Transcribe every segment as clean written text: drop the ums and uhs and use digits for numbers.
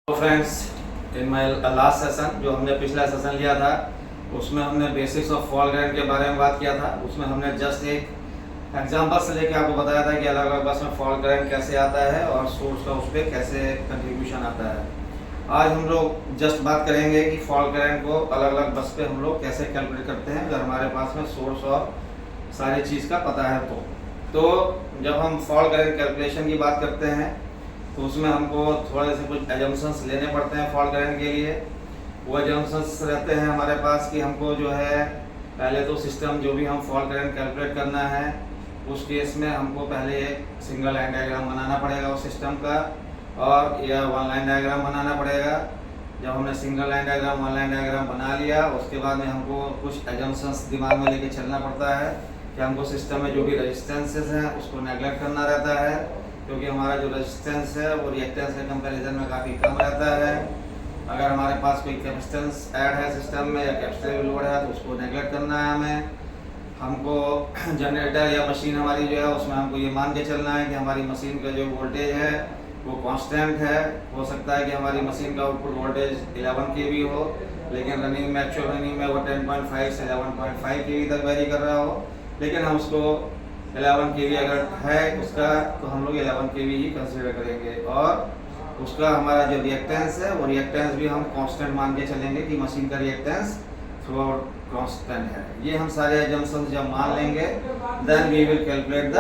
तो friends, in my last session जो हमने पिछला सेशन लिया था उसमें हमने बेसिक्स ऑफ फॉल्ट करंट के बारे में बात किया था। उसमें हमने जस्ट एक एग्जांपल से लेके आपको बताया था कि अलग अलग बस में फॉल्ट करंट कैसे आता है और सोर्स का उस पर कैसे कंट्रीब्यूशन आता है। आज हम लोग जस्ट बात करेंगे कि फॉल्ट करंट को अलग अलग बस पे हम लोग कैसे कैलकुलेट करते हैं अगर हमारे पास में सोर्स और सारी चीज़ का पता है तो जब हम फॉल्ट करंट कैलकुलेशन की बात करते हैं तो उसमें हमको थोड़े से कुछ एजम्पशंस लेने पड़ते हैं फॉल्ट करंट के लिए। वो एजम्पशंस रहते हैं हमारे पास कि हमको जो है पहले तो सिस्टम जो भी हम फॉल्ट करंट कैलकुलेट करना है उस केस में हमको पहले एक सिंगल लाइन डायग्राम बनाना पड़ेगा उस सिस्टम का और या वन लाइन डायग्राम बनाना पड़ेगा। जब हमने single line diagram one line diagram बना लिया उसके बाद में हमको कुछ एजम्पशंस दिमाग में लेके चलना पड़ता है कि हमको सिस्टम में जो भी रेजिस्टेंसेस हैं उसको नेगलेक्ट करना रहता है क्योंकि हमारा जो रेजिस्टेंस है वो रिएक्टेंस के कंपैरिजन में काफ़ी कम रहता है। अगर हमारे पास कोई कैपेसिटेंस ऐड है सिस्टम में या कैपेसिटिव लोड है तो उसको नेगलेक्ट करना है हमें। हमको जनरेटर या मशीन हमारी जो है उसमें हमको ये मान के चलना है कि हमारी मशीन का जो वोल्टेज है वो कांस्टेंट है। हो सकता है कि हमारी मशीन का आउटपुट वोल्टेज 11 kV हो लेकिन रनिंग में एक्चुअल रनिंग में वो 10.5 से 11.5 kV तक वेरी कर रहा हो, लेकिन हम उसको 11 kV अगर है उसका तो हम लोग 11 kV ही कंसीडर करेंगे और उसका हमारा जो रिएक्टेंस है वो रिएक्टेंस भी हम कांस्टेंट मान के चलेंगे कि मशीन का रिएक्टेंस थ्रू आउट कांस्टेंट है। ये हम सारे एजम्पशंस जब मान लेंगे then we will calculate the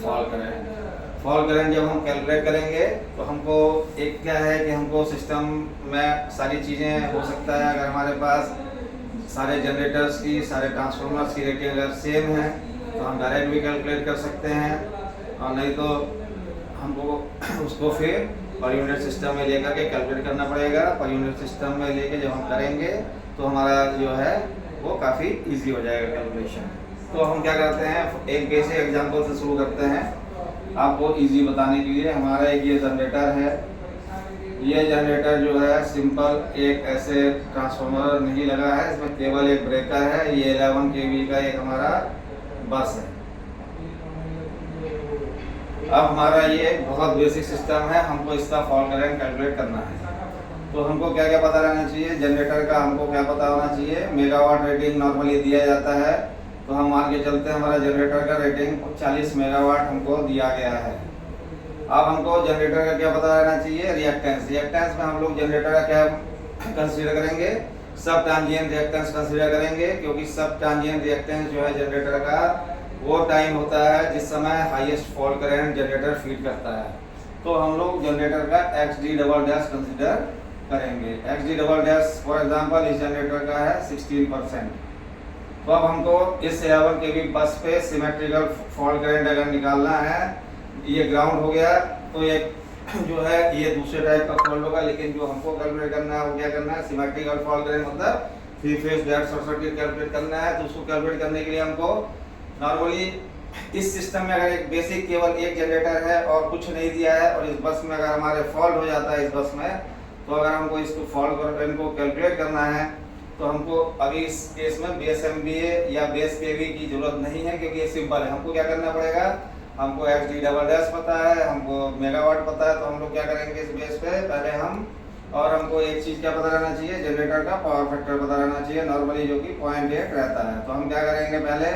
fault current. Fault current जब हम कैलकुलेट करेंगे तो हमको एक क्या है कि हमको सिस्टम में सारी चीज़ें हो सकता है अगर हमारे पास सारे जनरेटर्स की सारे ट्रांसफार्मर्स की रेटिंग अगर सेम है तो हम डायरेक्ट भी कैलकुलेट कर सकते हैं और नहीं तो हमको उसको फिर पर यूनिट सिस्टम में लेकर के कैलकुलेट करना पड़ेगा। पर यूनिट सिस्टम में लेके जब हम करेंगे तो हमारा जो है वो काफ़ी इजी हो जाएगा कैलकुलेशन। तो हम क्या करते हैं एक बेसिक एग्जांपल से शुरू करते हैं आपको इजी बताने के लिए। हमारा एक ये जनरेटर है, ये जनरेटर जो है सिंपल एक ऐसे ट्रांसफार्मर नहीं लगा है, इसमें केवल एक ब्रेकर है। ये 11 kV का एक हमारा बस है। अब हमारा ये बहुत बेसिक सिस्टम है, हमको इसका फॉल्ट करंट कैलकुलेट करना है तो हमको क्या क्या पता रहना चाहिए। जनरेटर का हमको क्या पता होना चाहिए, मेगावाट रेटिंग नॉर्मली दिया जाता है तो हम मान के चलते हैं हमारा जनरेटर का रेटिंग 40 मेगावाट हमको दिया गया है। अब हमको जनरेटर का क्या पता रहना चाहिए, रिएक्टेंस। रिएक्टेंस में हम लोग जनरेटर का क्या कंसीडर करेंगे, सब ट्रांजिएंट रिएक्टेंस कंसीडर करेंगे क्योंकि सब ट्रांजिएंट रिएक्टेंस जो है जनरेटर का वो टाइम होता है जिस समय highest fault current generator feed करता है। तो हम लोग जनरेटर का XD" कंसीडर करेंगे। XD" फॉर एग्जांपल इस जनरेटर का है 16%। तो अब हमको इस 11 kV बस पे सिमेट्रिकल फॉल्ट करंट अगर निकालना है, ये ग्राउंड हो गया तो ये जो है ये दूसरे टाइप का फॉल्ट होगा, लेकिन जो हमको कैलकुलेट करना है वो क्या करना है, सिमेट्रिकल फॉल्ट करंट मतलब 3 phase direct short circuit calculate करना है। तो उसको कैलकुलेट करने के लिए हमको नॉर्मली इस सिस्टम में अगर एक बेसिक केवल एक जनरेटर है और कुछ नहीं दिया है और इस बस में अगर हमारे फॉल्ट हो जाता है इस बस में तो अगर हमको इसको फॉल्ट करंट को कैलकुलेट करना है तो हमको अभी इस केस में बेस MVA या बेस KV की जरूरत नहीं है क्योंकि ये सिंपल है। हमको क्या करना पड़ेगा, हमको XD" पता है, हमको मेगावाट पता है, तो हम लोग क्या करेंगे इस बेस पे पहले हम और हमको एक चीज़ क्या पता रहना चाहिए, जनरेटर का पावर फैक्टर पता रहना चाहिए नॉर्मली जो कि 0.8 रहता है। तो हम क्या करेंगे पहले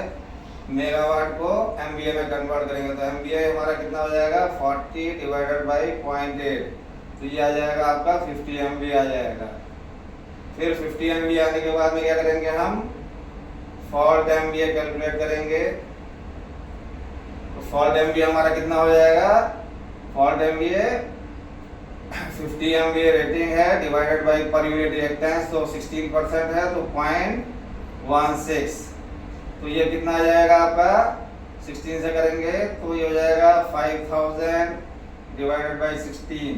मेगावाट को MVA में कन्वर्ट करेंगे तो MVA हमारा कितना हो जाएगा 40 डिवाइडेड बाई 0.8 तो ये आ जाएगा आपका 50 MVA आ जाएगा। फिर 50 MVA आने के बाद में क्या करेंगे, हम फॉल्ट MVA कैलकुलेट करेंगे। तो फॉल्ट MVA हमारा कितना हो जाएगा, फॉल्ट MVA 50 MVA रेटिंग है divided by per unit reactance तो 16% है तो 0.16 तो ये कितना आ जाएगा आपका 16 से करेंगे तो ये हो जाएगा 5000 डिवाइडेड बाई 16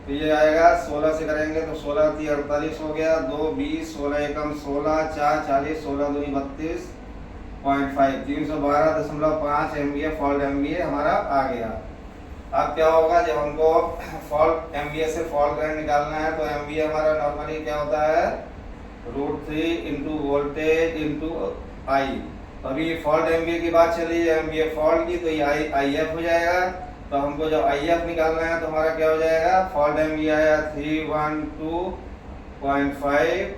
तो ये आएगा 16 से करेंगे तो 16 × 48 हो गया, 2 20 16 एकम 16 4 40 16 दूनी 32.5 312.5 MVA फॉल्ट MVA हमारा आ गया। अब क्या होगा जब हमको फॉल्ट MVA से फॉल्ट करंट निकालना है तो MVA हमारा नॉर्मली क्या होता है √3 × वोल्टेज × I। अभी फॉल्ट MVA की बात चली है MVA फॉल्ट की तो ये IF हो जाएगा तो हमको जब IF निकालना है तो हमारा क्या हो जाएगा, फॉल्ट एमवी आया 312.5,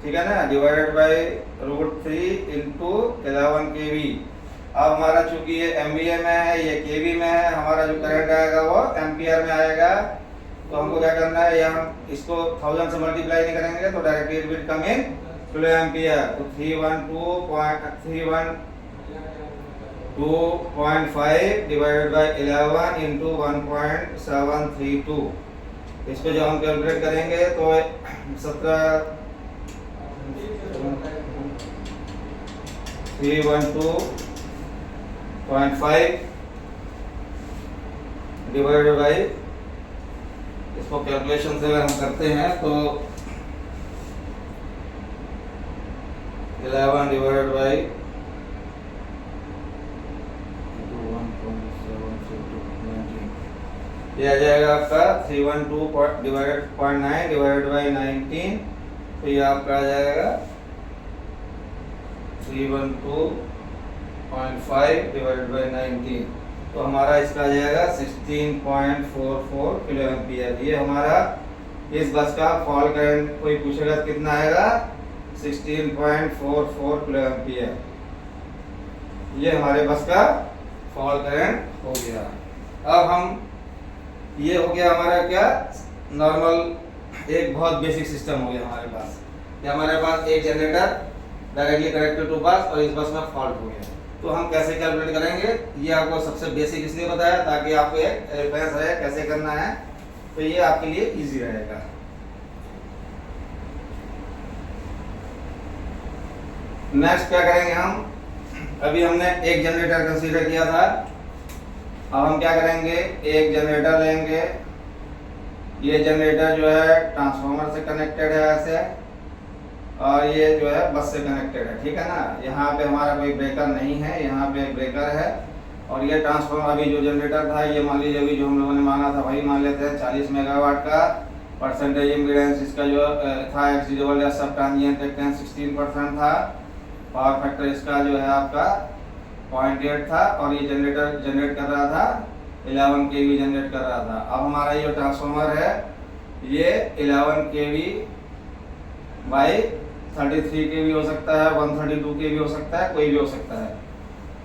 ठीक है ना, डिवाइडेड बाय √3 इंटू 11 kV। अब हमारा चूंकि ये MVA में है, ये kV में है, हमारा जो करंट आएगा वो एम्पियर में आएगा। तो हमको क्या करना है, या हम इसको 1000 से मल्टीप्लाई नहीं करेंगे तो directly it will come in kilo ampere. तो 312.5 डिवाइडेड बाय 11 इंटू 1.732। इसको जब हम कैलकुलेट करेंगे तो 312.5 डिवाइडेड बाय, इसको कैलकुलेशन से अगर हम करते हैं तो 11 डिवाइडेड बाय 1.732, ये आ जाएगा आपका 312 डिवाइडेड 0.9 डिवाइडेड बाय 19। तो ये आपका आ जाएगा 312.5 डिवाइडेड बाय 19। तो हमारा इसका आ जाएगा 16.44 किलो एम्पियर। ये हमारा इस बस का फॉल करंट कोई पूछेगा तो कितना आएगा, 16.44 किलो एम्पियर। ये हमारे बस का फॉल करंट हो गया। अब हम, ये हो गया हमारा क्या, नॉर्मल एक बहुत बेसिक सिस्टम हो गया हमारे पास। ये हमारे पास एक जनरेटर डायरेक्टली कनेक्टेड टू बस और इस बस में फॉल्ट हो गया। तो हम कैसे कैलकुलेट करेंगे, ये आपको सबसे बेसिक इसलिए बताया ताकि आपको एक रेफरेंस रहे कैसे करना है, तो ये आपके लिए इजी रहेगा। नेक्स्ट क्या करेंगे हम, अभी हमने एक जनरेटर कंसीडर किया था, अब हम क्या करेंगे, एक जनरेटर लेंगे। ये जनरेटर जो है ट्रांसफार्मर से कनेक्टेड है ऐसे, और ये जो है बस से कनेक्टेड है, ठीक है ना। यहाँ पे हमारा कोई ब्रेकर नहीं है, यहाँ पे ब्रेकर है। और ये ट्रांसफार्मर अभी जो जनरेटर था, ये मान लीजिए अभी जो हम लोगों ने माना था वही मान लेते हैं 40 मेगावाट का। परसेंटेज इम्पीडेंस इसका जो था एक्स सब ट्रांजिएंट रिएक्टेंस 16% था। पावर फैक्टर इसका जो है आपका 0.8 था, और ये जनरेटर जनरेट कर रहा था 11 kV जनरेट कर रहा था। अब हमारा ये ट्रांसफार्मर है, ये 11 kV बाई 33 kV हो सकता है, 132 kV हो सकता है, कोई भी हो सकता है।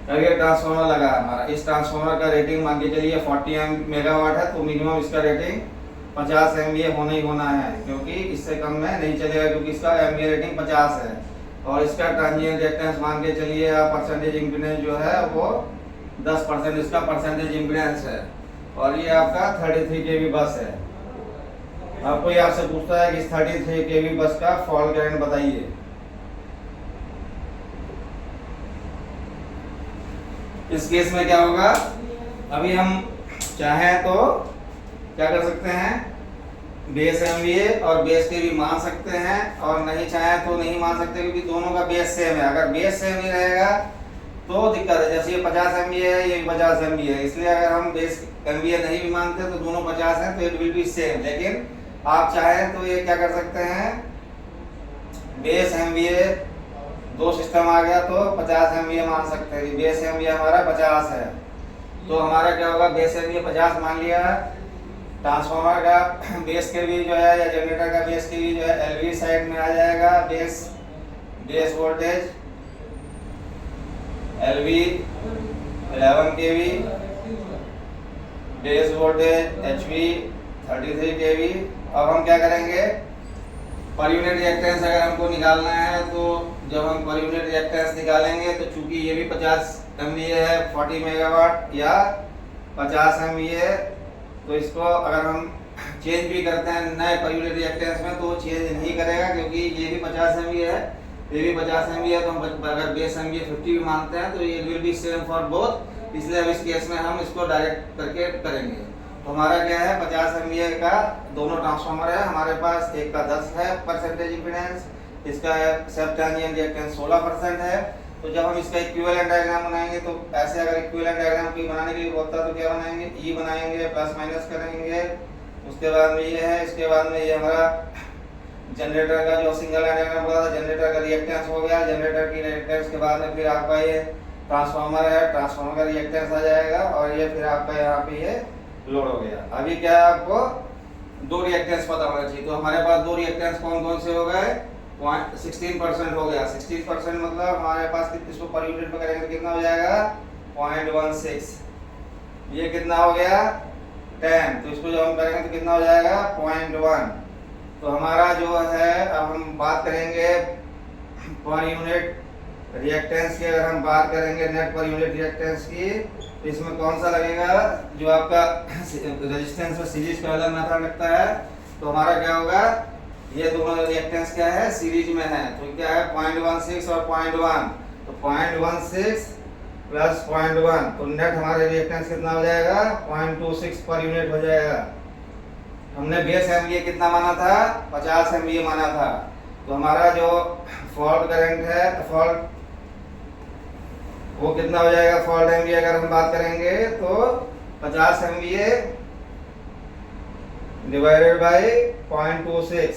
अगर ट्रांसफार्मर लगा है हमारा, इस ट्रांसफार्मर का रेटिंग मान के चलिए 40 मेगावाट है, तो मिनिमम इसका रेटिंग 50 MVA होना ही होना है, क्योंकि इससे कम में नहीं चलेगा, क्योंकि इसका MVA रेटिंग 50 है। और इसका ट्रांजिएंट रिएक्टेंस मान के चलिए आप, परसेंटेज इम्पीडेंस जो है वो 10% इसका परसेंटेज इम्पीडेंस है। और ये आपका 33 kV बस है। अब कोई आपसे पूछता है कि इस 33 kV बस का फॉल्ट करंट बताइए। इस केस में क्या होगा, अभी हम चाहें तो क्या कर सकते हैं, बेस MVA और बेस के भी मान सकते हैं, और नहीं चाहें तो नहीं मान सकते, क्योंकि दोनों का बेस सेम है। अगर बेस सेम ही रहेगा तो दिक्कत है, जैसे ये 50 MVA है, ये 50 MVA है, इसलिए अगर हम बेस MVA नहीं भी मानते तो दोनों 50 हैं, तो इट विल बी सेम। लेकिन आप चाहें तो ये क्या कर सकते हैं, बेस MVA, दो सिस्टम आ गया तो 50 MVA मान सकते हैं। बेस MVA हमारा 50 है, तो हमारा क्या होगा, बेस MVA 50 मान लिया। ट्रांसफार्मर का बेस के भी जो है, या जनरेटर का बेस के भी जो है LV साइड में आ जाएगा। Base voltage LV 11 kV, base voltage HV 33 kV। अब हम क्या करेंगे, पर यूनिट रिएक्टेंस अगर हमको निकालना है, तो जब हम पर यूनिट रिएक्टेंस निकालेंगे तो चूंकि ये भी 50 MVA है, 40 मेगावाट या 50 MVA, तो इसको अगर हम चेंज भी करते हैं नए पर यूनिट रिएक्टेंस में तो चेंज नहीं करेगा, क्योंकि ये भी 50 MVA है, ये भी 50 MVA है। तो हम अगर बेस MVA 50 भी मानते हैं तो ये will be same for both, इसलिए अब इस केस में हम इसको डायरेक्ट करके करेंगे। तो हमारा क्या है, 50 MVA का दोनों ट्रांसफार्मर है हमारे पास, एक का 10 है परसेंटेज इम्पीडेंस, इसका सेल्फ ट्रांजिएंट रिएक्टेंस 16% है। तो जब हम इसका इक्विवेलेंट डायग्राम बनाएंगे, तो ऐसे अगर इक्विवेलेंट डायग्राम कोई बनाने के लिए बोलता है तो क्या बनाएंगे, ई बनाएंगे, प्लस माइनस करेंगे, उसके बाद में ये है, इसके बाद में ये हमारा जनरेटर का जो सिंगल लाइन डायग्राम बोला था, जनरेटर का रिएक्टेंस हो गया, जनरेटर की रिएक्टेंस के बाद में फिर आपका ये ट्रांसफार्मर है, ट्रांसफार्मर का रिएक्टेंस आ जाएगा और ये फिर आपका यहाँ पे ये लोड हो गया। अभी क्या है, आपको दो रिएक्टेंस पता होना चाहिए। तो हमारे पास दो रिएक्टेंस कौन कौन से हो गए, 16% हो गया। 16% मतलब हमारे पास इसको पर यूनिट में करेंगे तो कितना हो जाएगा 0.16। ये कितना हो गया 10, तो इसको जब हम करेंगे तो कितना हो जाएगा 0.1। तो हमारा जो है, अब हम बात करेंगे पर यूनिट रिएक्टेंस की। अगर हम बात करेंगे नेट पर यूनिट रिएक्टेंस की, तो इसमें कौन सा लगेगा, जो आपका रेजिस्टेंस में सीरीज का अलग मेथड लगता है। तो हमारा क्या होगा, ये दोनों रिएक्टेंस क्या है सीरीज में है, तो क्या है 0.16 और 0.1। तो 0.16 प्लस 0.1, तो नेट हमारे रिएक्टेंस कितना हो जाएगा 0.26 पर यूनिट हो जाएगा। हमने बेस एमवीए कितना माना था, 50 एमवीए माना था। तो हमारा जो फॉल्ट करंट है, फॉल्ट वो कितना हो जाएगा, फॉल्ट एमवीए अगर हम बात करेंगे तो 50 एमवीए डिवाइडेड बाय 0.26,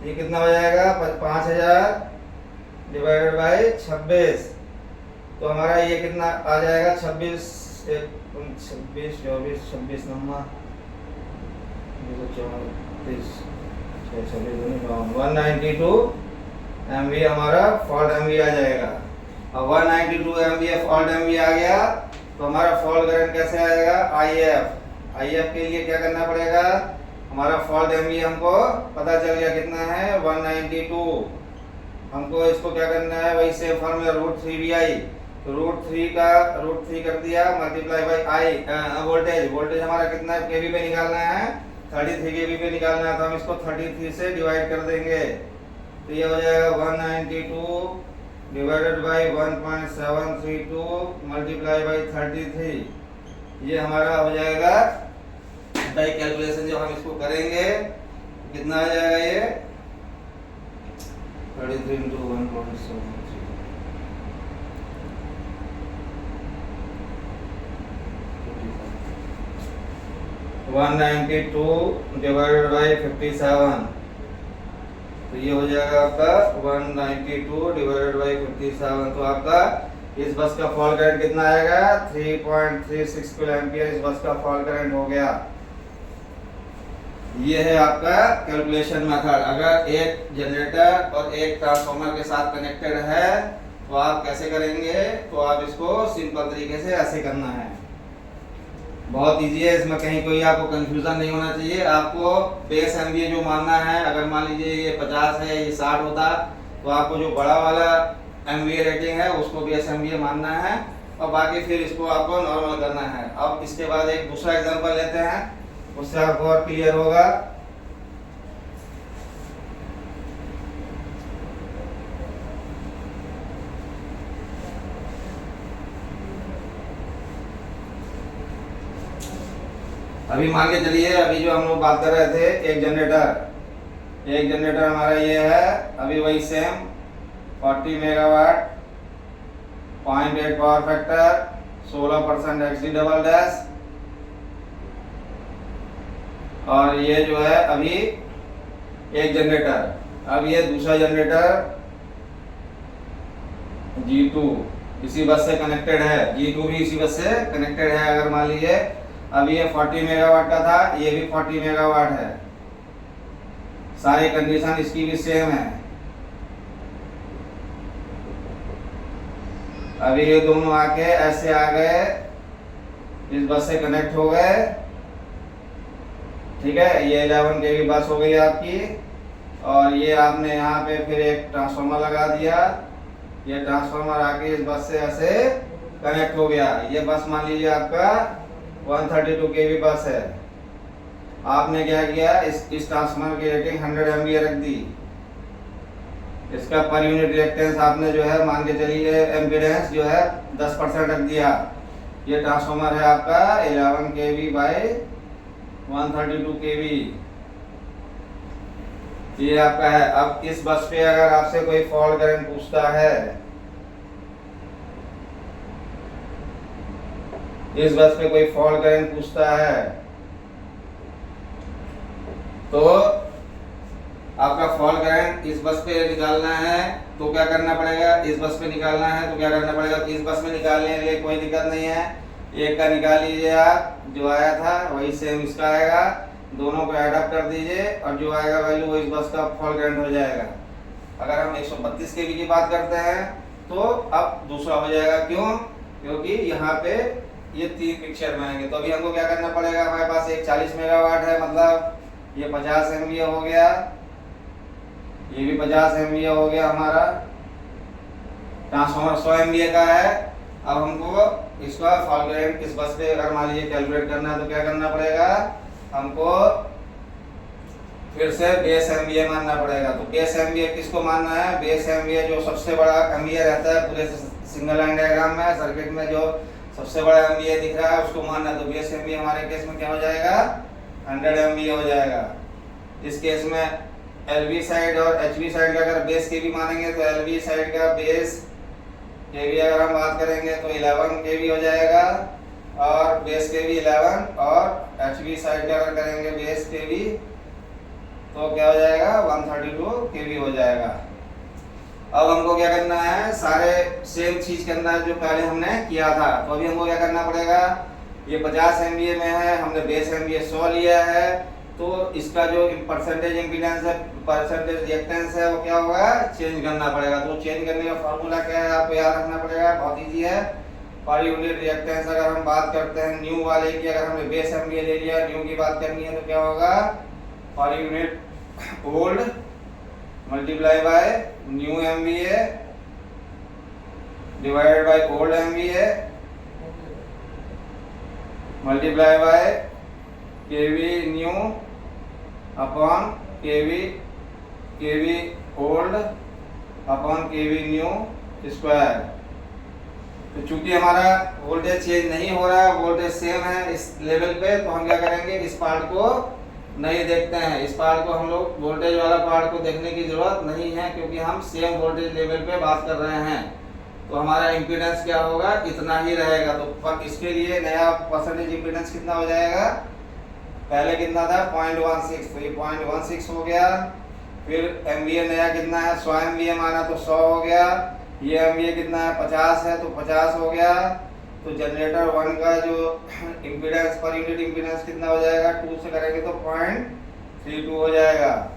ये कितना हो जाएगा 5000 डिवाइडेड बाय 26। तो हमारा ये कितना आ जाएगा 26 24 26 नंबर 192 एमवी हमारा फॉल्ट एमवी आ जाएगा। अब 192 एमवी फॉल्ट एमवी आ गया, तो हमारा फॉल्ट करंट कैसे आएगा, आईएफ के लिए क्या करना पड़ेगा, हमारा फॉल्ट एमवी हमको पता चल गया कितना है 192। हमको इसको क्या करना है, वही सेम फॉर्मूला √3VI, तो √3 कर दिया मल्टीप्लाई बाई आई वोल्टेज हमारा कितना है केवी पे निकालना है, 33 केवी पे निकालना है। तो हम इसको 33 से डिवाइड कर देंगे, तो ये हो जाएगा 192 डिवाइडेड बाई 1.732 मल्टीप्लाई बाई 33। ये हमारा हो जाएगा बाई कैलकुलेशन। जब हम इसको करेंगे कितना आ जाएगा, ये 33 × 1.732 192 डिवाइडेड बाई 57, तो ये हो जाएगा आपका 192 डिवाइडेड बाई 57। तो आपका इस बस का फॉल्ट करंट कितना आएगा 3.36 किलो एम्पियर इस बस का फॉल्ट करंट हो गया। ये है आपका कैलकुलेशन मेथड। अगर एक जनरेटर और एक ट्रांसफार्मर के साथ कनेक्टेड है तो आप कैसे करेंगे, तो आप इसको सिंपल तरीके से ऐसे करना है, बहुत इजी है, इसमें कहीं कोई आपको कंफ्यूजन नहीं होना चाहिए। आपको बेस एमवीए जो मानना है, अगर मान लीजिए ये 50 है, ये 60 होता, तो आपको जो बड़ा वाला एमवीए रेटिंग है उसको बेस एमवीए मानना है और बाकी फिर इसको आपको नॉर्मल करना है। अब इसके बाद एक दूसरा एग्जांपल लेते हैं, उससे आपको और क्लियर होगा। अभी मान के चलिए, अभी जो हम लोग बात कर रहे थे एक जनरेटर हमारा ये है, अभी वही same 40 megawatt 0.8 power factor 16% XD double dash, और ये जो है अभी एक जनरेटर। अब ये दूसरा जनरेटर G2 इसी बस से कनेक्टेड है, G2 भी इसी बस से कनेक्टेड है। अगर मान लीजिए अब ये 40 मेगावाट का था, ये भी 40 मेगावाट है, सारी कंडीशन इसकी भी सेम है। अभी ये दोनों आके ऐसे आ गए, इस बस से कनेक्ट हो गए, ठीक है। ये 11 kV बस हो गई आपकी, और ये आपने यहाँ पे फिर एक ट्रांसफार्मर लगा दिया, ये ट्रांसफार्मर आके इस बस से ऐसे कनेक्ट हो गया। ये बस मान लीजिए आपका 132 kV बस है। आपने क्या किया, इस ट्रांसफार्मर की रेटिंग 100 MVA रख दी, इसका पर यूनिट रिएक्टेंस आपने जो है मान के चलिए एम्पीडेंस जो है 10% रख दिया। ये ट्रांसफार्मर है आपका 11 kV बाई 132 kV, ये आपका है। अब इस बस पे अगर आपसे कोई फॉल्ट करंट पूछता है, इस बस पे कोई फॉल्ट करंट पूछता है, तो आपका फॉल्ट करंट इस बस पे निकालना है तो क्या करना पड़ेगा, इस बस पे निकालना है तो क्या करना पड़ेगा, तो इस बस में निकालने के लिए कोई दिक्कत नहीं है, एक का निकाल लीजिए आप, जो आया था वही सेम इसका आएगा, दोनों को ऐड अप कर दीजिए और जो आएगा वैल्यू वो इस बस का फॉल्ट करंट हो जाएगा। अगर हम 132 केवी की बात करते हैं तो अब दूसरा हो जाएगा, क्यों, क्योंकि यहाँ पे ये 3 पिक्चर में आएंगे। तो अभी हमको क्या करना पड़ेगा, हमारे पास एक 40 मेगावाट है, मतलब ये 50 MVA हो गया, ये भी 50 MVA हो गया हमारा, ट्रांसफार्मर 100 MVA का है। अब हमको इसका फॉल्ट करंट इस बस पे अगर मान लीजिए कैलकुलेट करना है तो क्या करना पड़ेगा, हमको फिर से बेस MVA मानना पड़ेगा। तो बेस MVA किसको मानना है, बेस MVA जो सबसे बड़ा MVA रहता है पूरे सिंगल लाइन डायग्राम में सर्किट में, जो सबसे बड़ा MVA दिख रहा है उसको मानना है। तो बेस MVA हमारे केस में क्या हो जाएगा, 100 MVA हो जाएगा। इस केस में LV साइड और HV साइड का अगर बेस केवी मानेंगे तो LV साइड का बेस केवी अगर हम बात करेंगे तो 11 केवी हो जाएगा, और बेस केवी 11, और HV साइड का अगर करेंगे बेस केवी तो क्या हो जाएगा, 132 केवी हो जाएगा। अब हमको क्या करना है, सारे सेम चीज करना है जो पहले हमने किया था। तो अभी हमको क्या करना पड़ेगा, ये 50 MVA में है, हमने बेस MVA 100 लिया है, तो इसका जो परसेंटेज इम्पीडेंस है, परसेंटेज रिएक्टेंस है, वो क्या होगा, चेंज करना पड़ेगा। तो चेंज करने का फॉर्मूला क्या है, आपको याद रखना पड़ेगा, बहुत ईजी है। पर यूनिट रिएक्टेंस अगर हम बात करते हैं न्यू वाले की, अगर हमने बेस MVA ले लिया, न्यू की बात करनी है तो क्या होगा, per unit old multiply by new MVA divided by old MVA multiply by KV new upon KV old upon KV new square. तो चूंकि हमारा वोल्टेज चेंज नहीं हो रहा है, वोल्टेज सेम है इस लेवल पे, तो हम क्या करेंगे, इस पार्ट को नहीं देखते हैं, इस पार्ट को हम लोग वोल्टेज वाला पार्ट को देखने की जरूरत नहीं है, क्योंकि हम सेम वोल्टेज लेवल पे बात कर रहे हैं। तो हमारा इम्पीडेंस क्या होगा, इतना ही रहेगा। तो इसके लिए नया परसेंटेज इम्पीडेंस कितना हो जाएगा, पहले कितना था 0.16, तो ये 0.16 हो गया। फिर MVA नया कितना है, 100 MVA माना तो 100 हो गया, ये MVA कितना है 50 है तो 50 हो गया। तो जनरेटर 1 का जो इम्पीडेंस पर यूनिट इम्पीडेंस कितना हो जाएगा, 2 से करेंगे तो 0.32 हो जाएगा।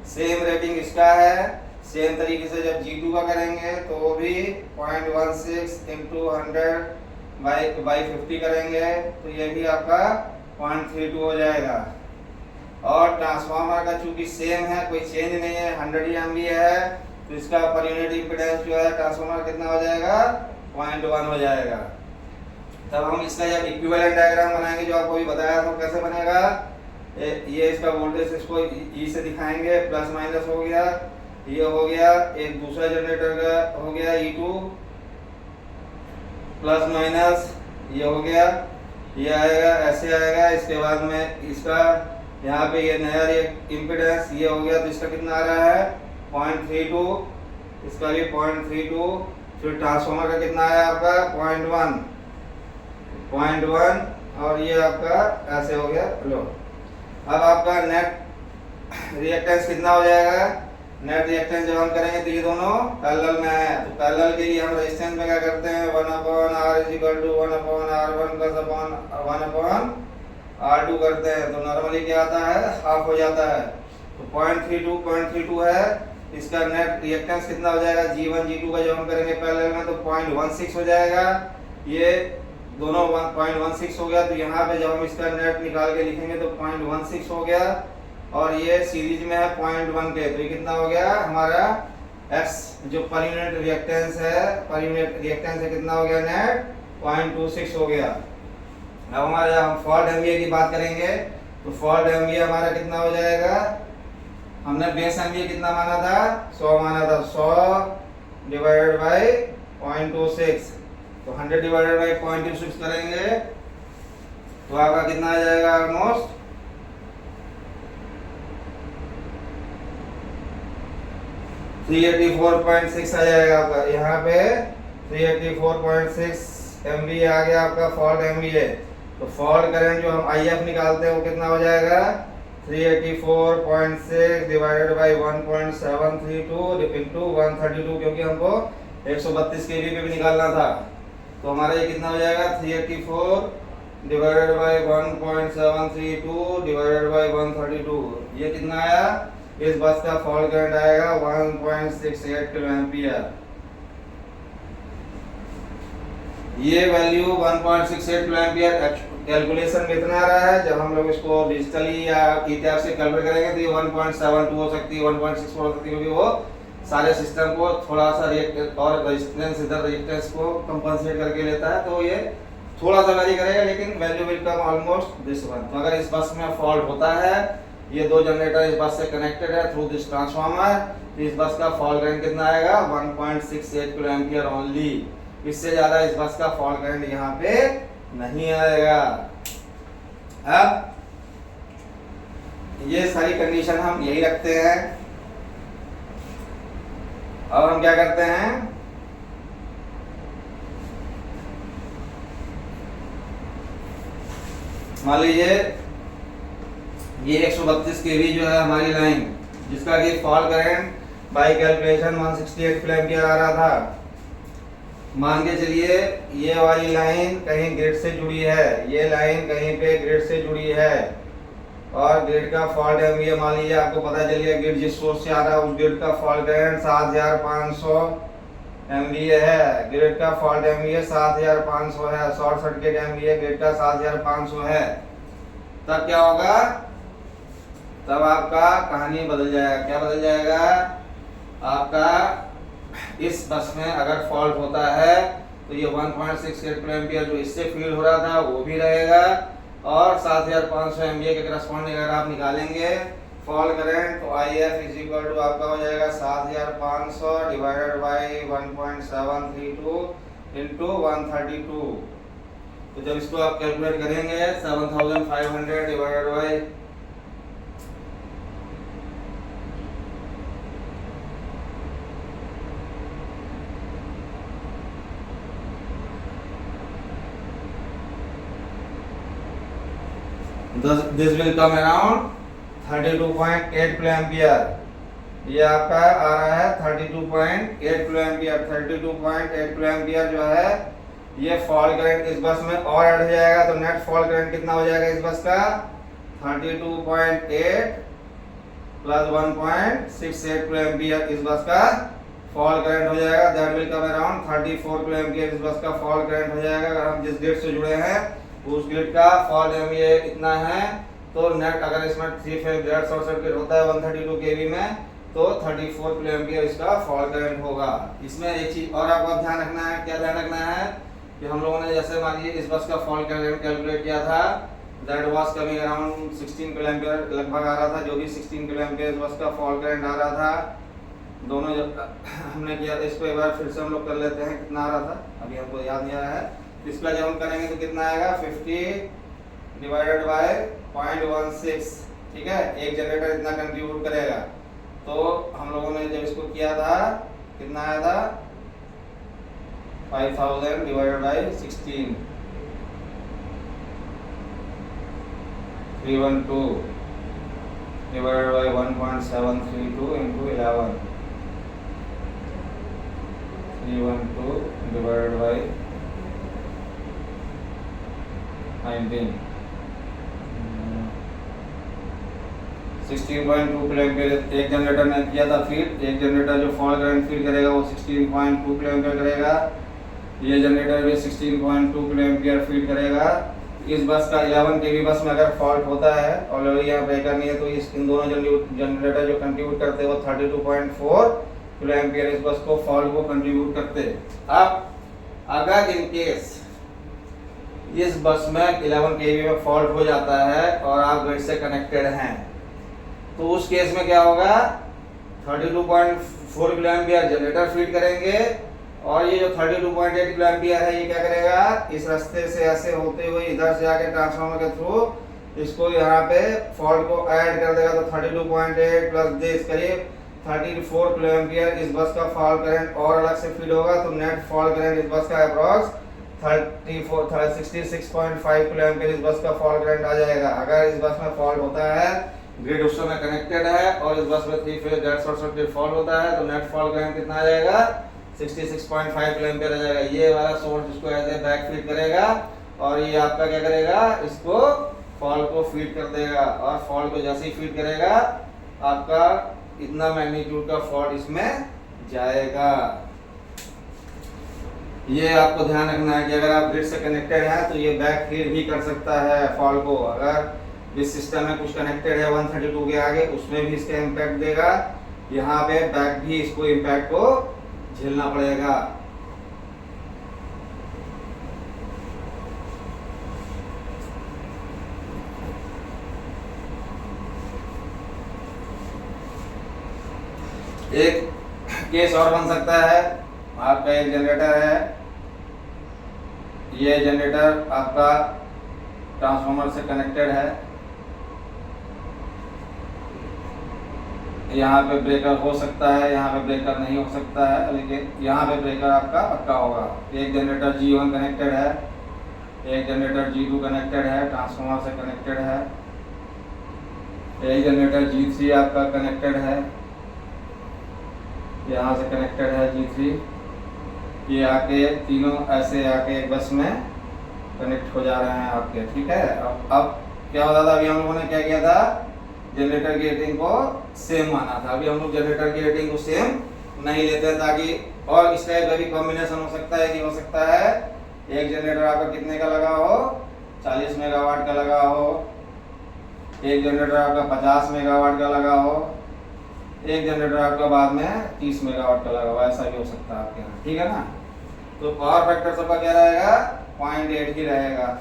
सेम रेटिंग इसका है, सेम तरीके से जब G2 का करेंगे तो वो भी 0.16 इंटू 100 बाई 50 करेंगे तो ये भी आपका 0.32 हो जाएगा। और ट्रांसफार्मर का चूंकि सेम है, कोई चेंज नहीं है, 100 ही MVA है, तो इसका पर यूनिट इम्पीडेंस जो है ट्रांसफार्मर कितना हो जाएगा, 0.1 हो जाएगा। तब हम इसका जब इक्विवेलेंट डायग्राम बनाएंगे, जो आपको भी बताया तो कैसे बनेगा, ये इसका वोल्टेज इसको ई से दिखाएंगे, प्लस माइनस हो गया, ये हो गया, एक दूसरा जनरेटर का हो गया E2 प्लस माइनस, ये हो गया, ये आएगा, ऐसे आएगा। इसके बाद में इसका यहाँ पे ये नया इम्पीडेंस ये हो गया, तो इसका कितना आ रहा है 0.32, इसका भी 0.32। फिर ट्रांसफार्मर का कितना आया आपका 0.1 और ये आपका ऐसे हो गया लो। अब आपका नेट रिएक्टेंस कितना हो जाएगा, नेट रिएक्टेंस जब हम करेंगे तो ये दोनों पैरेलल में है, तो पैरेलल के लिए हम रेजिस्टेंस में क्या करते हैं 1/R = 1/R1 + 1/R2 करते हैं। तो नॉर्मली क्या आता है, हाफ हो जाता है। तो 0.32 है, इसका नेट रिएक्टेंस कितना हो जाएगा, G1 G2 का जब हम करेंगे पैरेलल में तो 0.16 हो जाएगा, ये दोनों 0.16 हो गया। तो यहाँ पे जब हम इसका नेट निकाल के लिखेंगे तो 0.16 हो गया, और ये सीरीज में है 0.1 के, तो ये कितना हो गया हमारा X जो पर यूनिट रिएक्टेंस है, पर यूनिट रिएक्टेंस है कितना हो गया नेट 0.26 हो गया। अब हमारे हम फॉल्ट MVA की बात करेंगे तो फॉल्ट MVA हमारा कितना हो जाएगा, हमने बेस MVA कितना माना था 100 माना था, 100 डिवाइडेड बाय 0.26, तो 100 डिवाइडेड बाय 0.26 करेंगे तो आपका कितना आ जाएगा ऑलमोस्ट 384.6 आ जाएगा आपका। यहाँ पे 384.6 MVA आ गया आपका फॉल्ट MVA। तो फॉल्ट करंट जो हम IF निकालते हैं वो कितना हो जाएगा 384.6 डिवाइडेड बाई 1.732 इंटू 132, क्योंकि हमको 132 केवी पे भी निकालना था। तो हमारा ये कितना हो जाएगा 384 डिवाइडेड बाई 1.732 डिवाइडेड बाई 132, ये कितना आया? इस बस का फॉल्ट करंट आएगा 1.68 किलो एम्पियर। ये वैल्यू 1.68 किलो एम्पियर कैलकुलेशन में इतना आ रहा है। जब हम लोग इसको डिजिटली या ईटीआर से कैलकुलेट करेंगे तो ये 1.72 हो सकती है, 1.64 हो सकती है, क्योंकि वो सारे सिस्टम को थोड़ा सा रिएक्टेंस और रेजिस्टेंस इधर रेजिस्टेंस को कंपनसेट करके लेता है, तो ये थोड़ा सा वैरी करेगा, लेकिन value will come almost this one. तो अगर इस बस में फॉल्ट होता है, ये दो जनरेटर इस बस से कनेक्टेड है थ्रू दिस ट्रांसफार्मर, तो इस बस का फॉल्ट करंट कितना आएगा 1.68 किलो एम्पियर ओनली। इससे ज्यादा इस बस का फॉल्ट करंट यहाँ पे नहीं आएगा। अब ये सारी कंडीशन हम यही रखते हैं। अब हम क्या करते हैं, मान लीजिए ये 132 केवी जो है हमारी लाइन, जिसका कि fault current by calculation 168 kilo ampere आ रहा था। मान के चलिए ये वाली लाइन कहीं ग्रिड से जुड़ी है, ये लाइन कहीं पे ग्रिड से जुड़ी है, और ग्रिड का फॉल्ट एमवीए मान लीजिए आपको पता चल गया ग्रिड जिस सोर्स से आ रहा है उस ग्रिड का फॉल्ट करंट 7500 एमवीए है। ग्रिड का फॉल्ट एमवीए 7500 है, शॉर्ट सर्किट एमवीए ग्रिड का 7500 है। तब क्या होगा, तब आपका कहानी बदल जाएगा। क्या बदल जाएगा आपका, इस बस में अगर फॉल्ट होता है तो ये 1.68 किलो एम्पियर जो इससे फील हो रहा था वो भी रहेगा, और 7500 एमवीए के करस्पॉन्डिंग अगर आप निकालेंगे फॉल्ट करंट, तो IF इज इक्वल टू आपका हो जाएगा 7500 डिवाइडेड बाई 1.732 इंटू 132। तो जब इसको आप कैलकुलेट करेंगे 7500 divided by 10, this will come around 32.8 kilo ampere. ये आपका आ रहा है 32.8 किलो एम्पियर। 32.8 किलो एम्पियर जो है ये फॉल्ट करंट इस बस में और ऐड हो जाएगा, तो नेट फॉल्ट करंट कितना हो जाएगा इस बस का 32.8 प्लस 1.68 किलो एम्पियर इस बस का फॉल्ट करंट हो जाएगा। That will come around 34 kilo ampere इस बस का फॉल्ट करंट हो जाएगा। अगर हम जिस ग्रिड से जुड़े हैं उस ग्रिड का फॉल्ट एमवीए इतना है, तो नेट अगर इसमें 3 फेज ग्रिड शॉर्ट सर्किट होता है 132 केवी में, तो 34 किलो एम्पियर इसका फॉल्ट करंट होगा। इसमें एक चीज और आपको ध्यान रखना है। क्या ध्यान रखना है कि हम लोगों ने जैसे मान लीजिए इस बस का फॉल्ट करंट कैलकुलेट किया था, that was coming around 16 kilo ampere लगभग आ रहा था, जो भी 16 किलो एम्पियर इस बस का फॉल्ट करंट आ रहा था। दोनों जब हमने किया था, इसको एक बार फिर से हम लोग कर लेते हैं कितना आ रहा था, अभी हमको याद नहीं आ रहा है। इसका जब हम करेंगे तो कितना आएगा 50 डिवाइडेड बाय 0.16, ठीक है, एक जनरेटर इतना कंट्रीब्यूट करेगा। तो हम लोगों ने जब इसको किया था कितना आया था 5000 divided by 16, 312 divided by 1.732 into 11, 312 divided by 19, 16.2 kilo ampere एक जनरेटर ने किया था फीड। एक जनरेटर जो फॉल्ट करंट फीड करेगा वो 16.2 किलो एम्पियर करेगा, ये जनरेटर भी 16.2 किलो एम्पियर फीड करेगा। इस बस का 11 केवी बस में अगर फॉल्ट होता है, ऑलरेडी यहाँ ब्रेकर नहीं है, तो इन दोनों जनरेटर जो कंट्रीब्यूट करते हैं वो 32.4 किलो एम्पियर इस बस को फॉल्ट को कंट्रीब्यूट करते हैं। अब अगर इन केस इस बस में 11 केवी में फॉल्ट हो जाता है और आप ग्रिड से कनेक्टेड हैं, तो उस केस में क्या होगा 32.4 किलो एम्पियर जनरेटर फीड करेंगे, और ये जो 32.8 किलो एम्पियर है ये क्या करेगा इस रास्ते से ऐसे होते हुए इधर से आके ट्रांसफार्मर के थ्रू इसको यहाँ पे फॉल्ट को ऐड कर देगा। तो 32.8 प्लस दिस करीब 34 किलो एम्पियर इस बस का फॉल्ट करंट और अलग से फीड होगा। तो नेट फॉल्ट करंट इस बस का अप्रॉक्स 66.5 किलो एम्पियर इस बस का फॉल्ट करंट आ जाएगा। अगर इस बस में फॉल्ट होता है ग्रिड उस समय कनेक्टेड है और इस बस में 3 phase dead short circuit fault होता है तो नेट फॉल्ट करंट कितना आ जाएगा 66.5 एम्पीयर आ जाएगा। ये वाला सोर्स इसको ऐसे बैक फीड करेगा और ये आपका क्या करेगा, इसको फॉल्ट को फीड कर देगा और फॉल्ट को जैसे ही फीड करेगा आपका इतना मैग्नीट्यूड का फॉल्ट इसमें जाएगा। ये आपको ध्यान रखना है कि अगर आप ग्रिड से कनेक्टेड हैं तो ये बैक फीड भी कर सकता है फॉल्ट को। अगर इस सिस्टम में कुछ कनेक्टेड है 132 के आगे उसमें भी इसका इम्पैक्ट देगा, यहाँ पे बैक भी इसको इम्पैक्ट को झेलना पड़ेगा। एक केस और बन सकता है, आपका एक जनरेटर है, ये जनरेटर आपका ट्रांसफार्मर से कनेक्टेड है, यहाँ पे ब्रेकर हो सकता है, यहाँ पे ब्रेकर नहीं हो सकता है, लेकिन यहाँ पे ब्रेकर आपका पक्का होगा। एक जनरेटर G1 कनेक्टेड है, एक जनरेटर G2 कनेक्टेड है, ट्रांसफार्मर से कनेक्टेड है, एक जनरेटर G3 आपका कनेक्टेड है, यहाँ से कनेक्टेड है G3। ये आके तीनों ऐसे आके एक बस में कनेक्ट हो जा रहे हैं आपके, ठीक है। अब क्या होता था, अभी हम लोगों ने क्या किया था, जनरेटर की रेटिंग को सेम माना था। अभी हम लोग जनरेटर की रेटिंग को सेम नहीं लेते हैं ताकि, और इस टाइप का भी कॉम्बिनेशन हो सकता है कि हो सकता है एक जनरेटर आपका कितने का लगा हो, 40 मेगावाट का लगा हो, एक जनरेटर आपका 50 मेगावाट का लगा हो, एक जनरेटर आपका बाद में 30 मेगावाट का लगा हो, ऐसा भी हो सकता है आपके यहाँ, ठीक है ना। तो पावर फैक्टर सबका क्या रहेगा, 0.8 ही रहेगा।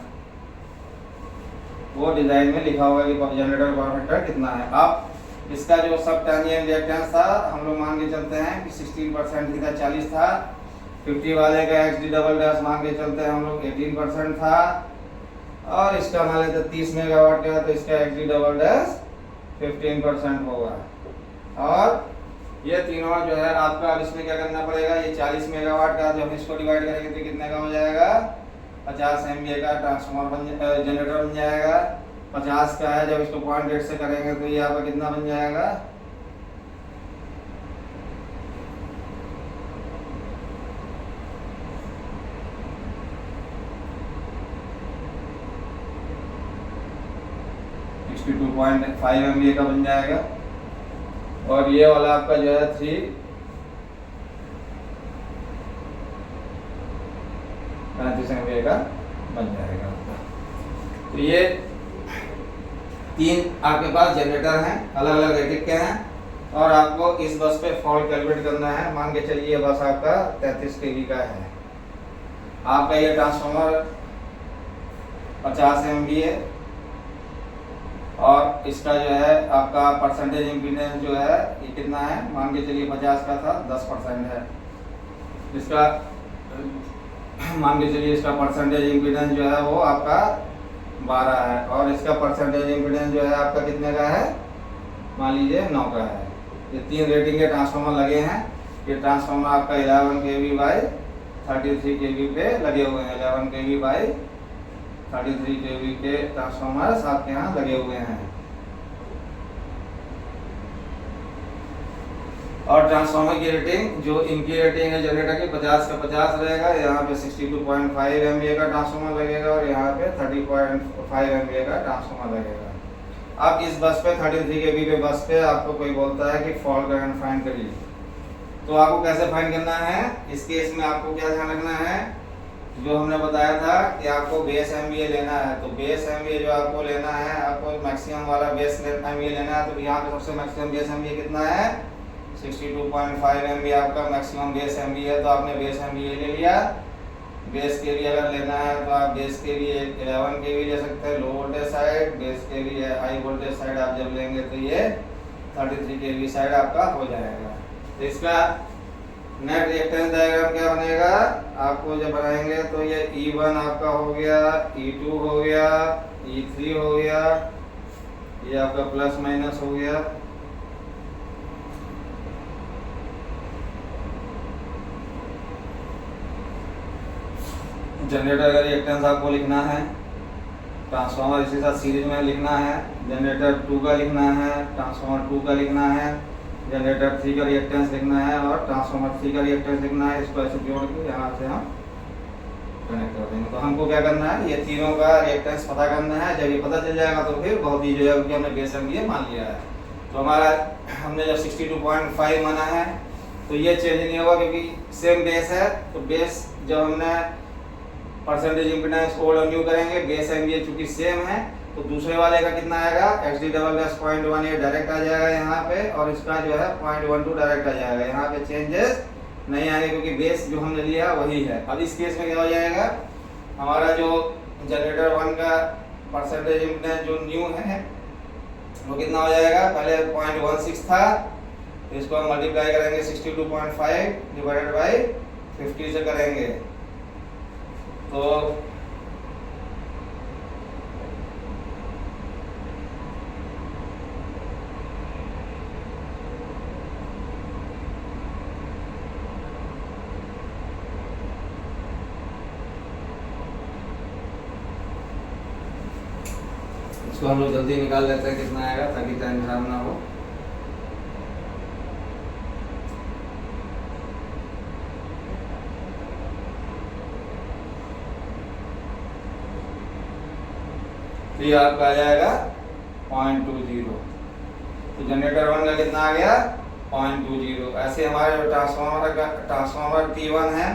वो डिजाइन में लिखा होगा कि जनरेटर पावर फैक्टर कितना है। अब इसका जो सब ट्रांजिएंट रिएक्टेंस था हम लोग मान के चलते हैं कि 16% था, 40 था। 50 वाले का XD डबल डैश मान के चलते हैं हम लोग 18% था, और इसका मान लेते 30 मेगावाट का तो इसका XD डबल डैश 15% होगा। और ये तीनों जो है आपका, अब इसमें क्या करना पड़ेगा, ये 40 मेगावाट का जब इसको डिवाइड करेंगे तो कितने का हो जाएगा, 50 MVA का ट्रांसफार्मर जनरेटर बन जाएगा। 50 का है, जब इसको 0.8 से करेंगे तो ये आपका कितना बन जाएगा, $62.5 MVA का बन जाएगा। और ये वाला आपका जो है 35 MVA का बन जाएगा। तो ये तीन आपके पास जनरेटर हैं, अलग अलग रेटिंग के हैं, और आपको इस बस पे फॉल्ट कैलकुलेट करना है। मान के चलिए बस आपका 33 kV का है, आपका ये ट्रांसफार्मर 50 MVA और इसका जो है आपका परसेंटेज इम्पीडेंस जो है ये कितना है, मान के चलिए 50 का था 10% है, इसका मान के चलिए इसका परसेंटेज इम्पीडेंस जो है वो आपका 12 है, और इसका परसेंटेज इम्पीडेंस जो है आपका कितने का है, मान लीजिए 9 का है। ये तीन रेटिंग के ट्रांसफार्मर लगे हैं। ये ट्रांसफार्मर आपका 11 kV बाई 33 kV पे लगे हुए हैं। 11 kV बाई 33 kV के ट्रांसफार्मर्स आपके यहाँ लगे हुए हैं। और ट्रांसफार्मर की रेटिंग, जो इनकी रेटिंग है जनरेटर की 50 का 50 रहेगा, यहाँ पे 62.5 MVA का ट्रांसफार्मर लगेगा और यहाँ पे 30.5 MVA का ट्रांसफार्मर लगेगा। अब इस बस पे 33 kV पे बस पे आपको कोई बोलता है कि फॉल्ट करंट फाइंड करिए, तो आपको कैसे फाइंड करना है, इस केस में आपको क्या ध्यान रखना है, जो हमने बताया था कि आपको बेस MVA लेना है। तो बेस MVA जो आपको लेना है, आपको मैक्सिमम वाला बेस MVA लेना है। तो यहाँ पे सबसे मैक्सिमम बेस MVA कितना है, 62.5 MVA आपका मैक्सिमम बेस MVA है। तो आपने बेस MVA ले लिया। बेस के लिए अगर लेना है तो आप बेस के लिए 11 kV ले सकते हैं, लो वोल्टेज साइड। बेस के लिए हाई वोल्टेज साइड आप जब लेंगे तो ये 33 kV साइड आपका हो जाएगा। तो इसका नेट रिएक्टेंस डायग्राम क्या बनेगा, आपको जब बनाएंगे तो ये E1 आपका हो गया, E2 हो गया, E3 हो गया, ये आपका प्लस माइनस हो गया। जनरेटर का रिएक्टेंस आपको लिखना है ट्रांसफार्मर इसी साथ सीरीज में लिखना है, जनरेटर 2 का लिखना है, ट्रांसफार्मर 2 का लिखना है, जनरेटर 3 का रिएक्टेंस लिखना है और ट्रांसफार्मर 3 का रिएक्टेंस लिखना है। इसको ऐसे जोड़ के यहाँ से हम कनेक्ट कर देंगे। तो हमको क्या करना है, ये तीनों का रिएक्टेंस पता करना है। जब ये पता चल जाएगा तो फिर बहुत ईजी हो जाएगा, क्योंकि हमने बेस एमवीए मान लिया है। तो हमारा हमने जब 62.5 माना है तो ये चेंज नहीं होगा, क्योंकि सेम बेस है। तो बेस जब हमने परसेंटेज इम्पीडेंस ओल्ड और न्यू करेंगे, बेस एमवीए चूंकि सेम है, तो दूसरे वाले का कितना आएगा, XD डबल डैश 0.18 डायरेक्ट आ जाएगा यहाँ पे, और इसका जो है 0.12 डायरेक्ट आ जाएगा। यहाँ पे चेंजेस नहीं आएंगे, क्योंकि बेस जो हमने लिया वही है। अब इस केस में क्या हो जाएगा, हमारा जो जनरेटर 1 का परसेंटेज इम्पीडेंस जो न्यू है वो कितना हो जाएगा, पहले 0.16 था, तो इसको हम मल्टीप्लाई करेंगे 62.5 डिवाइडेड बाई 50 से करेंगे, तो इसको हम लोग जल्दी निकाल लेते हैं कितना आएगा, ताकि टाइम खराब ना हो। तो ये आपका आ जाएगा 0.20। तो जनरेटर 1 का कितना आ गया, 0.20। ऐसे हमारे जो ट्रांसफार्मर T1 है,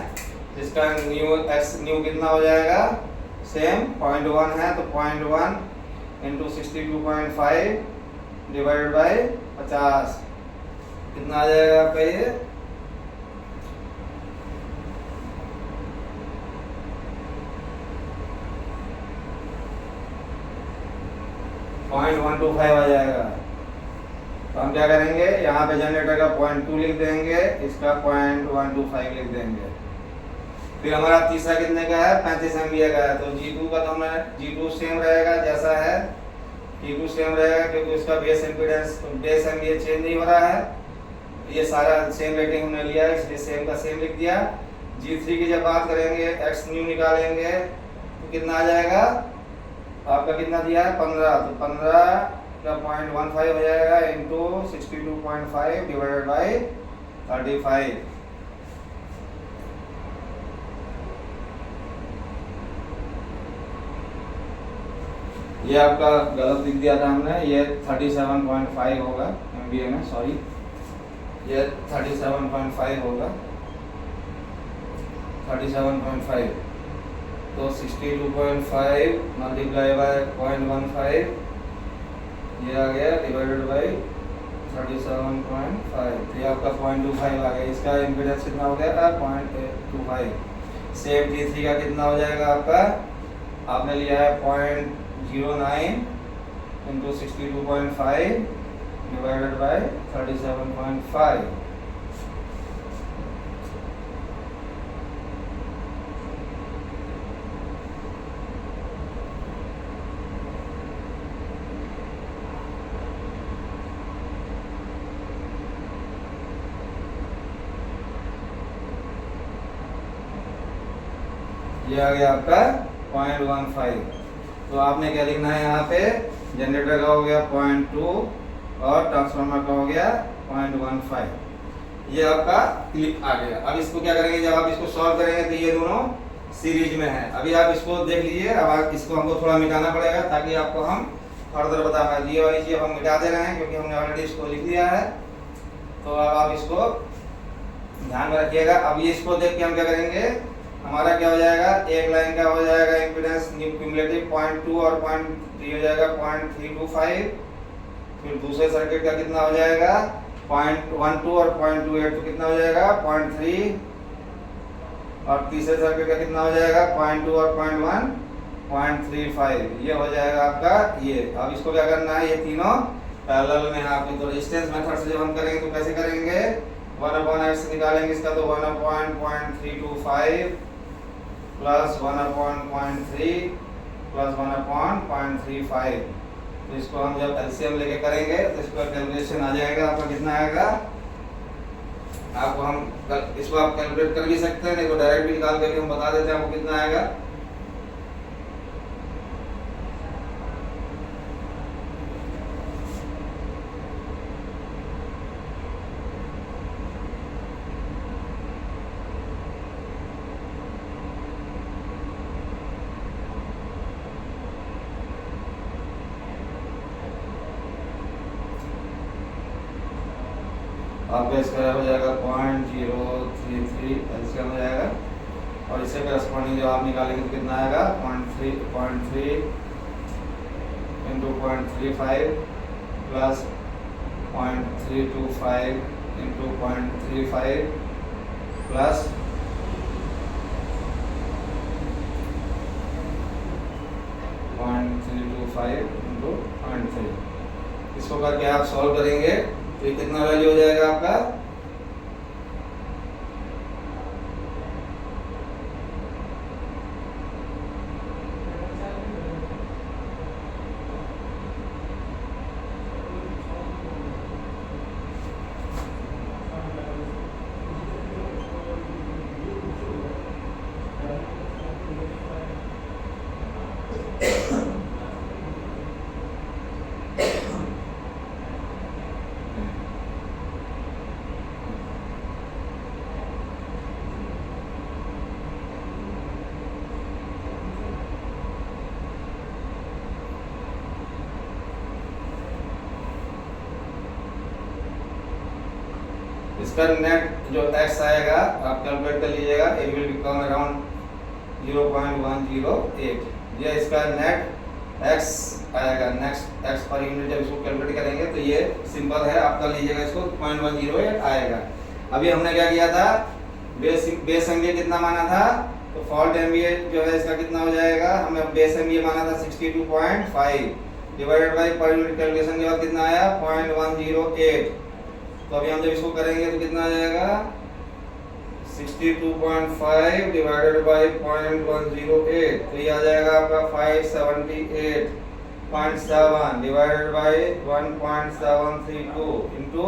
जिसका न्यू कितना हो जाएगा, सेम 0.1 है, तो 0.1 इंटू 62.5 डिवाइडेड बाई 50 कितना आ जाएगा आपका, ये 0.125 आ जाएगा। तो हम क्या करेंगे, यहाँ पे जनरेटर का 0.2 लिख देंगे, इसका 0.125 लिख देंगे। फिर हमारा तीसरा कितने का है, 35 एमवीए का है। तो G2 का तो हमने G2 सेम रहेगा जैसा है, T2 सेम रहेगा, क्योंकि उसका base impedance base MVA change नहीं हो रहा है। ये सारा सेम रेटिंग हमने लिया है, इसलिए सेम का सेम लिख दिया। G3 की जब बात करेंगे, x न्यू निकालेंगे तो कितना आ जाएगा, आपका कितना दिया है 15, तो 15 का 0.15 हो जाएगा इंटू 62.5 डिवाइडेड बाई 35। ये आपका गलत लिख दिया था हमने, ये 37.5 होगा एमवीए में, सॉरी, ये 37.5 होगा, 37.5। तो 62.5 मल्टीप्लाई बाय 0.15 ये आ गया डिवाइडेड बाई 37.5। ये आपका 0.25 आ गया। इसका इम्पीडेंस कितना हो गया, 0.25। सेम T3 का कितना हो जाएगा आपका, आपने लिया है 0.09 इंटू 62.5 डिवाइडेड बाई 37.5। ये आ गया आपका 0.15। तो आपने क्या लिखना है यहाँ पे, जनरेटर का हो गया 0.2 और ट्रांसफार्मर का हो गया 0.15। ये आपका क्लिप आ गया। अब इसको क्या करेंगे, जब आप इसको सॉल्व करेंगे तो ये दोनों सीरीज में है। अभी आप इसको देख लीजिए, अब आप इसको हमको थोड़ा मिटाना पड़ेगा, ताकि आपको हम फर्दर बता पाए। ये वाली चीज़ हम मिटा दे रहे हैं, क्योंकि हमने ऑलरेडी इसको लिख लिया है। तो अब आप इसको ध्यान में रखिएगा। अब ये इसको देख के हम क्या करेंगे, हमारा क्या हो जाएगा, एक लाइन का हो जाएगा इम्पीडेंस क्यूमुलेटिव 0.2 और 0.3 हो जाएगा 0.325। फिर दूसरे सर्किट का कितना हो जाएगा, 0.12 और 0.28, तो कितना हो जाएगा 0.3। और तीसरे सर्किट का कितना हो जाएगा 0.2 और 0.1 0.35। ये हो जाएगा आपका ये। अब इसको क्या करना है, ये तीनों पैरेलल में आपकी। तो रेजिस्टेंस मेथड से जब हम करेंगे तो कैसे करेंगे, 1/x निकालेंगे इसका, तो 1/0.325 प्लस 1/0.3 प्लस 1/0.35। तो इसको हम जब एलसीएम लेके करेंगे तो इसका कैलकुलेशन आ जाएगा आपका, कितना आएगा आपको हम इसको आप कैलकुलेट कर भी सकते हैं, नहीं तो डायरेक्ट भी निकाल के हम बता देते हैं आपको कितना आएगा। आपका इसका हो जाएगा 0.033 एलसीएम हो जाएगा, और इससे करस्पॉन्डिंग जो आप निकालेंगे तो कितना आएगा 0.3 into 0.35 plus 0.325 into 0.35 plus 0.325 into 0.3। इसको करके आप सॉल्व करेंगे तो ये कितना वैल्यू हो जाएगा आपका इसका नेट जो x आएगा आप कैलकुलेट कर लीजिएगा, इट विल बिकम अराउंड 0.108। ये इसका नेट x आएगा, नेक्स्ट x पर यूनिट जब इसको कैलकुलेट करेंगे तो ये सिंपल है, आप कर लीजिएगा इसको 0.108 आएगा। अभी हमने क्या किया था, बेस एमवीए कितना माना था, तो फॉल्ट एमवीए जो है इसका कितना हो जाएगा, हमने बेस एमवीए माना था 62.5 divided by per unit calculation के बाद कितना आया 0.108। तो अभी हम जब इसको करेंगे तो कितना आ जाएगा 62.5 डिवाइडेड बाय 0.108, तो ये आ जाएगा आपका 578.7 डिवाइडेड बाय 1.732 इंटू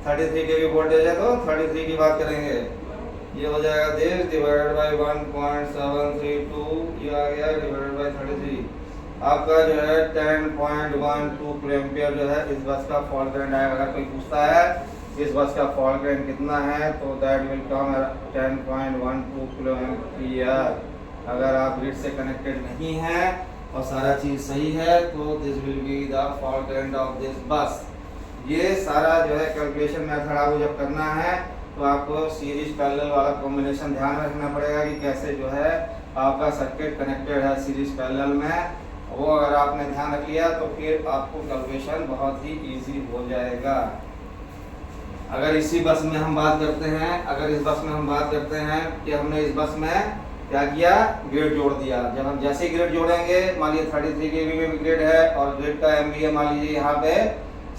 33 के भी वोल्टेज है तो 33 की बात करेंगे, ये हो जाएगा दिस डिवाइडेड बाय 1.732, ये आ गया डिवाइडेड बाय 33। आपका जो है 10.12 किलोएम्पियर जो है इस बस का फॉल्ट करंट आएगा। अगर कोई पूछता है इस बस का फॉल्ट करंट कितना है तो दैट विल कम 10.12 किलोएम्पियर। अगर आप ग्रिड से कनेक्टेड नहीं है और सारा चीज सही है तो this will be the fault current of this बस। ये सारा जो है कैलकुलेशन मेथड आपको जब करना है तो आपको सीरीज पैरेलल वाला कॉम्बिनेशन ध्यान रखना पड़ेगा कि कैसे जो है आपका सर्किट कनेक्टेड है सीरीज पैरेलल में, वो अगर आपने ध्यान रख लिया तो फिर आपको कैलकुलेशन बहुत ही इजी हो जाएगा। अगर इसी बस में हम बात करते हैं, अगर इस बस में हम बात करते हैं कि हमने इस बस में क्या किया, ग्रिड जोड़ दिया। जब हम जैसे ही ग्रिड जोड़ेंगे, मान लीजिए 33 केवी में भी ग्रिड है और ग्रिड का एमवीए मान लीजिए यहाँ पे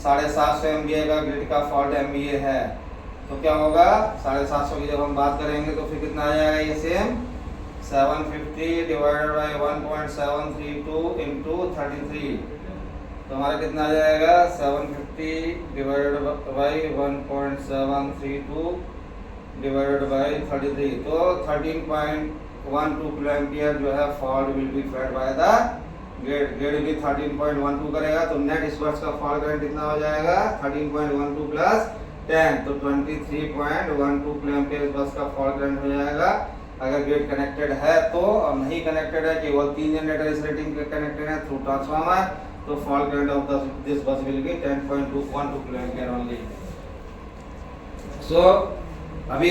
750 एमवीए का ग्रिड का फॉल्ट एमवीए है, तो क्या होगा 750 की जब हम बात करेंगे तो फिर कितना आ जाएगा, ये सेम 750 डिवाइडेड बाय 1.732 इंटू 33, तो हमारा कितना आ जाएगा 750 डिवाइडेड बाय 1.732 डिवाइडेड बाय 33, तो 13.12 किलो एम्पियर जो है fault will be fed by the grid. Grid भी 13.12 करेगा तो नेट इस बस का फॉल्ट करंट कितना हो जाएगा 13.12 प्लस 10, तो 23.12 किलो एम्पियर इस बस का फॉल्ट करंट हो जाएगा अगर ग्रिड कनेक्टेड है तो। और नहीं कनेक्टेड है, केवल 3 जनरेटर इस रेटिंग के कनेक्टेड है थ्रू ट्रांसफार्मर, तो fault current of this bus will be 10.12 kilo ampere only. So अभी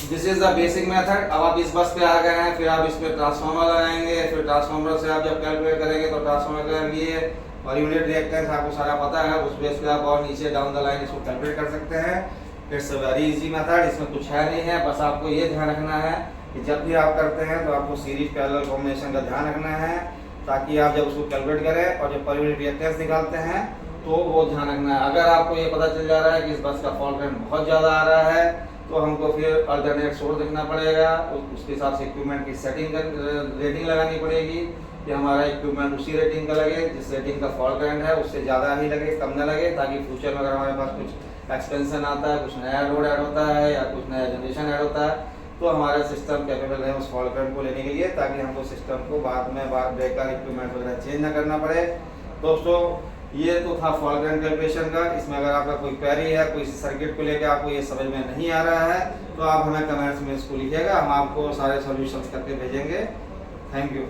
this is the basic method. अब आप इस बस पे आ गए हैं, फिर आप इसमें ट्रांसफार्मर लगाएंगे, फिर ट्रांसफार्मर से आप जब कैलकुलेट करेंगे तो ट्रांसफार्मर का लिए और यूनिट रिएक्टेंस आपको सारा पता है, उस बेस पे आप और नीचे डाउन द लाइन इसको कैलकुलेट कर सकते हैं। It's a very easy method, इसमें कुछ है नहीं है, बस आपको ये ध्यान रखना है कि जब भी आप करते हैं तो आपको सीरीज पैरेलल कॉम्बिनेशन का ध्यान रखना है, ताकि आप जब उसको कैलकुलेट करें और जब पर यूनिट रिएक्टेंस निकालते हैं तो वो ध्यान रखना है। अगर आपको ये पता चल जा रहा है कि इस बस का फॉल्ट करंट बहुत ज़्यादा आ रहा है तो हमको फिर अल्टरनेट सोर्स देखना पड़ेगा, उसके हिसाब से इक्विपमेंट की सेटिंग रेटिंग लगानी पड़ेगी कि हमारा इक्विपमेंट उसी रेटिंग का लगे, जिस रेटिंग का फॉल्ट करंट है उससे ज़्यादा ही लगे, कम ना लगे, ताकि फ्यूचर में अगर हमारे पास कुछ एक्सपेंशन आता है, कुछ नया लोड ऐड होता है या कुछ नया जनरेशन ऐड होता है तो हमारा सिस्टम कैपेबल है उस फॉल्ट करंट को लेने के लिए, ताकि हमको सिस्टम को बाद में ब्रेकर इक्विपमेंट वगैरह चेंज ना करना पड़े। दोस्तों ये तो था फॉल्ट करंट कैलकुलेशन का। इसमें अगर आपका कोई क्वेरी है, कोई सर्किट को लेकर आपको ये समझ में नहीं आ रहा है तो आप हमें कमेंट्स में इसको लिखिएगा, हम आपको सारे सॉल्यूशंस करके भेजेंगे। Thank you.